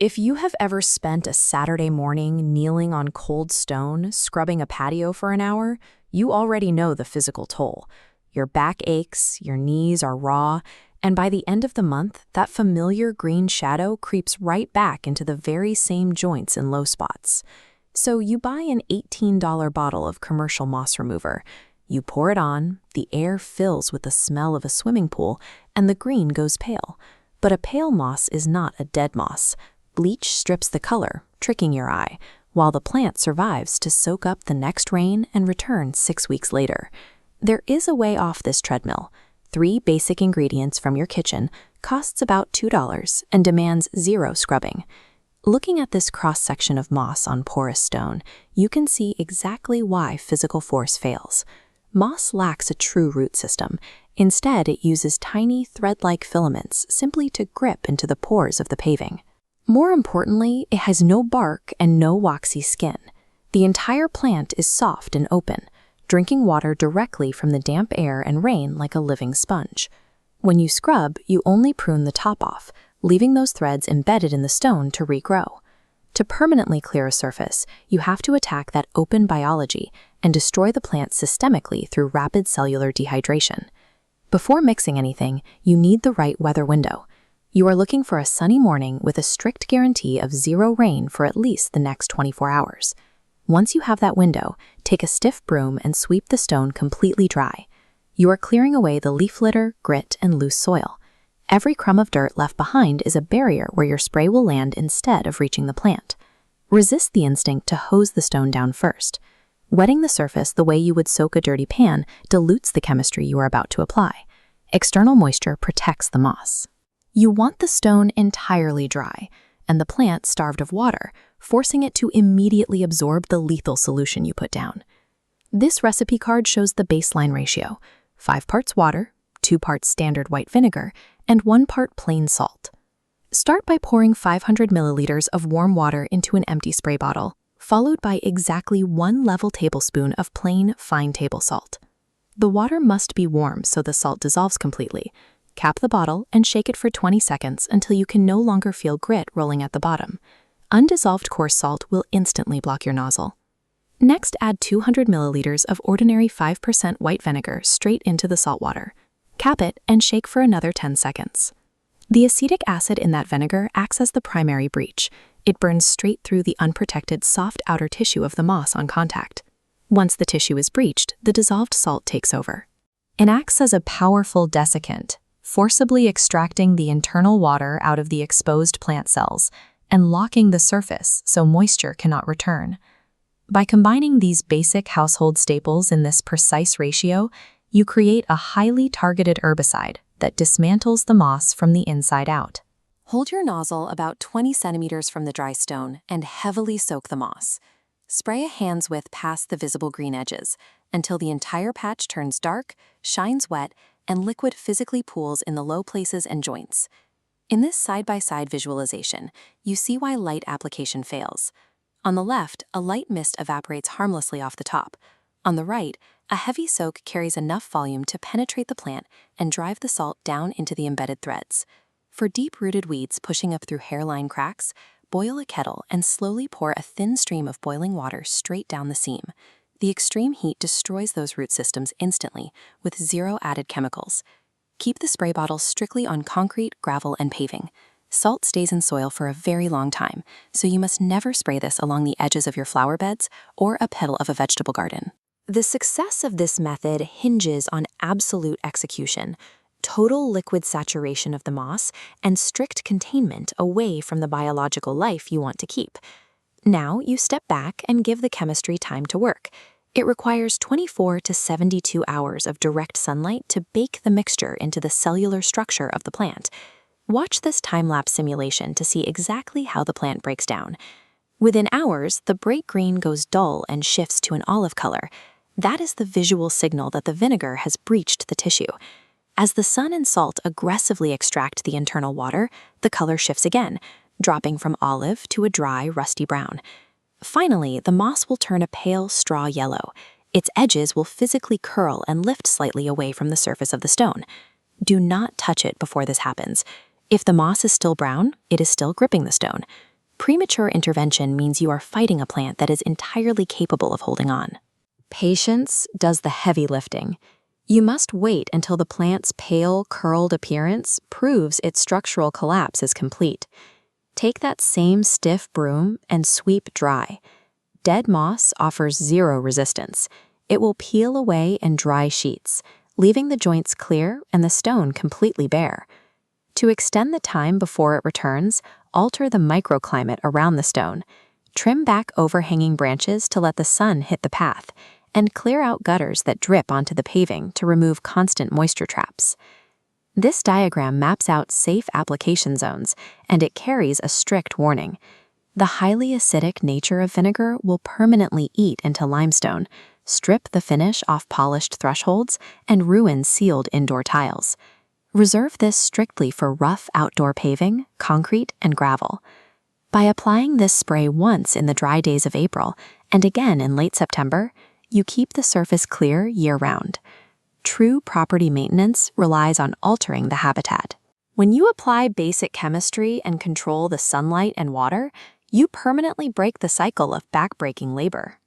If you have ever spent a Saturday morning kneeling on cold stone, scrubbing a patio for an hour, you already know the physical toll. Your back aches, your knees are raw, and by the end of the month, that familiar green shadow creeps right back into the very same joints and low spots. So you buy an $18 bottle of commercial moss remover. You pour it on, the air fills with the smell of a swimming pool, and the green goes pale. But a pale moss is not a dead moss. Bleach strips the color, tricking your eye, while the plant survives to soak up the next rain and return 6 weeks later. There is a way off this treadmill. 3 basic ingredients from your kitchen, costs about $2, and demands 0 scrubbing. Looking at this cross-section of moss on porous stone, you can see exactly why physical force fails. Moss lacks a true root system. Instead, it uses tiny thread-like filaments simply to grip into the pores of the paving. More importantly, it has no bark and no waxy skin. The entire plant is soft and open, drinking water directly from the damp air and rain like a living sponge. When you scrub, you only prune the top off, leaving those threads embedded in the stone to regrow. To permanently clear a surface, you have to attack that open biology and destroy the plant systemically through rapid cellular dehydration. Before mixing anything, you need the right weather window. You are looking for a sunny morning with a strict guarantee of 0 rain for at least the next 24 hours. Once you have that window, take a stiff broom and sweep the stone completely dry. You are clearing away the leaf litter, grit, and loose soil. Every crumb of dirt left behind is a barrier where your spray will land instead of reaching the plant. Resist the instinct to hose the stone down first. Wetting the surface the way you would soak a dirty pan dilutes the chemistry you are about to apply. External moisture protects the moss. You want the stone entirely dry, and the plant starved of water, forcing it to immediately absorb the lethal solution you put down. This recipe card shows the baseline ratio: 5 parts water, 2 parts standard white vinegar, and 1 part plain salt. Start by pouring 500 milliliters of warm water into an empty spray bottle, followed by exactly 1 level tablespoon of plain, fine table salt. The water must be warm so the salt dissolves completely. Cap the bottle and shake it for 20 seconds until you can no longer feel grit rolling at the bottom. Undissolved coarse salt will instantly block your nozzle. Next, add 200 milliliters of ordinary 5% white vinegar straight into the salt water. Cap it and shake for another 10 seconds. The acetic acid in that vinegar acts as the primary breach. It burns straight through the unprotected soft outer tissue of the moss on contact. Once the tissue is breached, the dissolved salt takes over. It acts as a powerful desiccant, forcibly extracting the internal water out of the exposed plant cells and locking the surface so moisture cannot return. By combining these basic household staples in this precise ratio, you create a highly targeted herbicide that dismantles the moss from the inside out. Hold your nozzle about 20 centimeters from the dry stone and heavily soak the moss. Spray a hand's width past the visible green edges until the entire patch turns dark, shines wet, and liquid physically pools in the low places and joints. In this side-by-side visualization, you see why light application fails. On the left, a light mist evaporates harmlessly off the top. On the right, a heavy soak carries enough volume to penetrate the plant and drive the salt down into the embedded threads. For deep-rooted weeds pushing up through hairline cracks, boil a kettle and slowly pour a thin stream of boiling water straight down the seam. The extreme heat destroys those root systems instantly with 0 added chemicals. Keep the spray bottle strictly on concrete, gravel, and paving. Salt stays in soil for a very long time, so you must never spray this along the edges of your flower beds or a petal of a vegetable garden. The success of this method hinges on absolute execution, total liquid saturation of the moss, and strict containment away from the biological life you want to keep. Now you step back and give the chemistry time to work. It requires 24 to 72 hours of direct sunlight to bake the mixture into the cellular structure of the plant. Watch this time-lapse simulation to see exactly how the plant breaks down. Within hours, the bright green goes dull and shifts to an olive color. That is the visual signal that the vinegar has breached the tissue. As the sun and salt aggressively extract the internal water, the color shifts again, dropping from olive to a dry, rusty brown. Finally, the moss will turn a pale straw yellow. Its edges will physically curl and lift slightly away from the surface of the stone. Do not touch it before this happens. If the moss is still brown, it is still gripping the stone. Premature intervention means you are fighting a plant that is entirely capable of holding on. Patience does the heavy lifting. You must wait until the plant's pale, curled appearance proves its structural collapse is complete. Take that same stiff broom and sweep dry. Dead moss offers zero resistance. It will peel away in dry sheets, leaving the joints clear and the stone completely bare. To extend the time before it returns, alter the microclimate around the stone. Trim back overhanging branches to let the sun hit the path, and clear out gutters that drip onto the paving to remove constant moisture traps. This diagram maps out safe application zones, and it carries a strict warning. The highly acidic nature of vinegar will permanently eat into limestone, strip the finish off polished thresholds, and ruin sealed indoor tiles. Reserve this strictly for rough outdoor paving, concrete, and gravel. By applying this spray once in the dry days of April and again in late September, you keep the surface clear year-round. True property maintenance relies on altering the habitat. When you apply basic chemistry and control the sunlight and water, you permanently break the cycle of backbreaking labor.